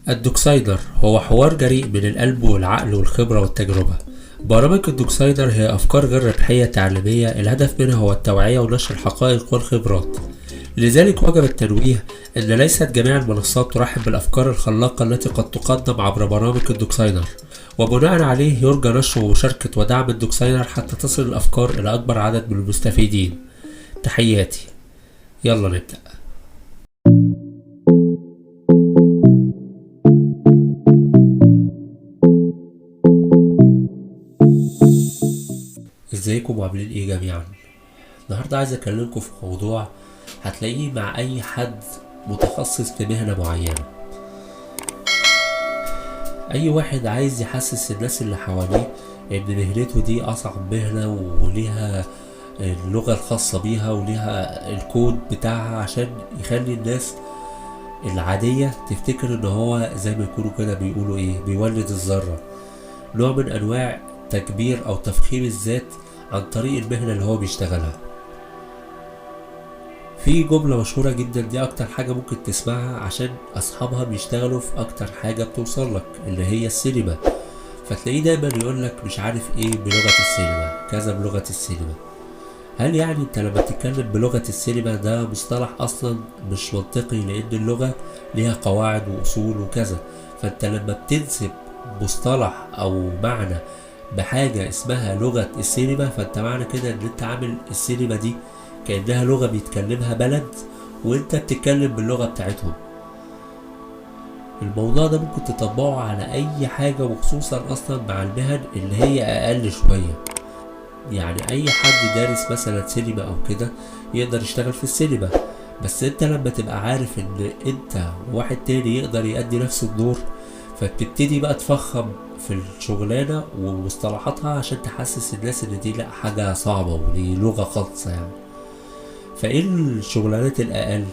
الدوكسايدر هو حوار جريء بين القلب والعقل والخبرة والتجربة. برامج الدوكسايدر هي أفكار غير ربحية تعليمية، الهدف منها هو التوعية ونشر الحقائق والخبرات. لذلك وجب التنويه أن ليست جميع المنصات ترحب بالأفكار الخلاقة التي قد تقدم عبر برامج الدوكسايدر، وبناء عليه يرجى نشر ومشاركة ودعم الدوكسايدر حتى تصل الأفكار إلى أكبر عدد من المستفيدين. تحياتي، يلا نبدأ. ازيكم وعاملين ايه جميعا؟ النهارده عايز اكلمكم في موضوع هتلاقيه مع اي حد متخصص في مهنة معينة. اي واحد عايز يحسس الناس اللي حواليه ان مهنته دي اصعب مهنة وليها اللغة الخاصة بيها وليها الكود بتاعها، عشان يخلي الناس العادية تفتكر ان هو زي ما يكونوا كده بيقولوا ايه، بيولد الذرة، نوع من انواع تكبير او تفخيم الذات عن طريق المهنة اللي هو بيشتغلها. في جملة مشهورة جدا، دي اكتر حاجة ممكن تسمعها عشان اصحابها بيشتغلوا في اكتر حاجة بتوصل لك اللي هي السينما، فتلاقيه دايما يقولك مش عارف ايه بلغة السينما، كذا بلغة السينما. هل يعني انت لما تتكلم بلغة السينما ده مصطلح اصلا مش منطقي، لان اللغة ليها قواعد واصول وكذا، فانت لما بتنسب مصطلح او معنى بحاجة اسمها لغة السينما، فانت معنى كده ان انت عامل السينما دي كأنها لغة بيتكلمها بلد وانت بتتكلم باللغة بتاعتهم. الموضوع ده ممكن تطبقه على اي حاجة، وخصوصا اصلا مع المهن اللي هي اقل شوية. يعني اي حد دارس مثلا سينما او كده يقدر يشتغل في السينما، بس انت لما تبقى عارف ان انت واحد تاني يقدر يأدي نفس الدور، فبتبتدي بقى تفخم في الشغلانة ومصطلحاتها عشان تحسس الناس ان دي لا حاجة صعبة ودي لغة خاصة يعني. فايه الشغلانات الاقل؟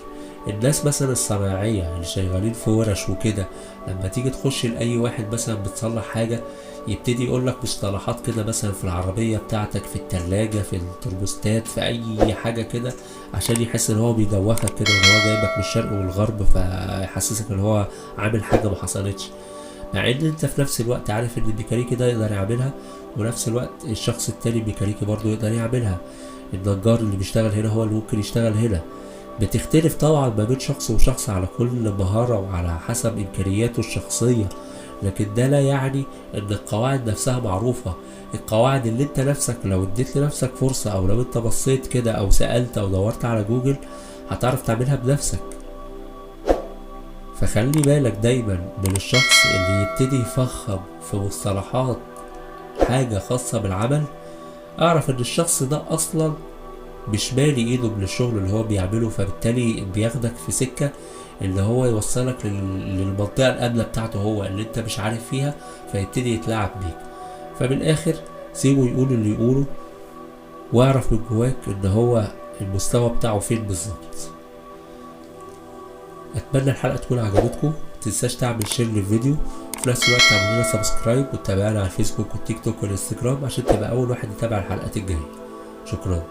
الناس مثلا الصناعية اللي شغالين في ورش وكده، لما تيجي تخش لأي واحد مثلا بتصلح حاجة يبتدي يقولك مصطلحات كده، مثلا في العربية بتاعتك، في التلاجة، في الترموستات، في أي حاجة كده، عشان يحس ان هو بيدوخك كده وان هو جايبك من الشرق والغرب، فيحسسك ان هو عامل حاجة ما حصلتش، مع ان انت في نفس الوقت عارف ان الميكانيكي ده يقدر يعملها، ونفس الوقت الشخص التاني الميكانيكي برضه يقدر يعملها. النجار اللي بيشتغل هنا هو اللي ممكن يشتغل هنا. بتختلف طبعا ما بين شخص وشخص على كل مهارة وعلى حسب امكانياته الشخصية، لكن ده لا يعني ان القواعد نفسها معروفة. القواعد اللي انت نفسك لو اديت لنفسك فرصة، او لو انت بصيت كده او سألت او دورت على جوجل، هتعرف تعملها بنفسك. فخلي بالك دايما من الشخص اللي يبتدي يفخم في مصطلحات حاجة خاصة بالعمل. اعرف ان الشخص ده اصلا مش مالي ايده من الشغل اللي هو بيعمله، فبالتالي بياخدك في سكة اللي هو يوصلك للمنطقة القابلة بتاعته هو اللي انت مش عارف فيها، فيبتدي يتلاعب بيك. فبالاخر سيبه يقول اللي يقوله، واعرف من جواك ان هو المستوى بتاعه فين بالظبط. اتمنى الحلقة تكون عجبتكم، متنساش تعمل شير للفيديو، وفي نفس الوقت تعملوا لنا سبسكرايب وتتابعنا على الفيسبوك والتيك توك والانستجرام عشان تبقى اول واحد يتابع الحلقات الجاية. شكرا.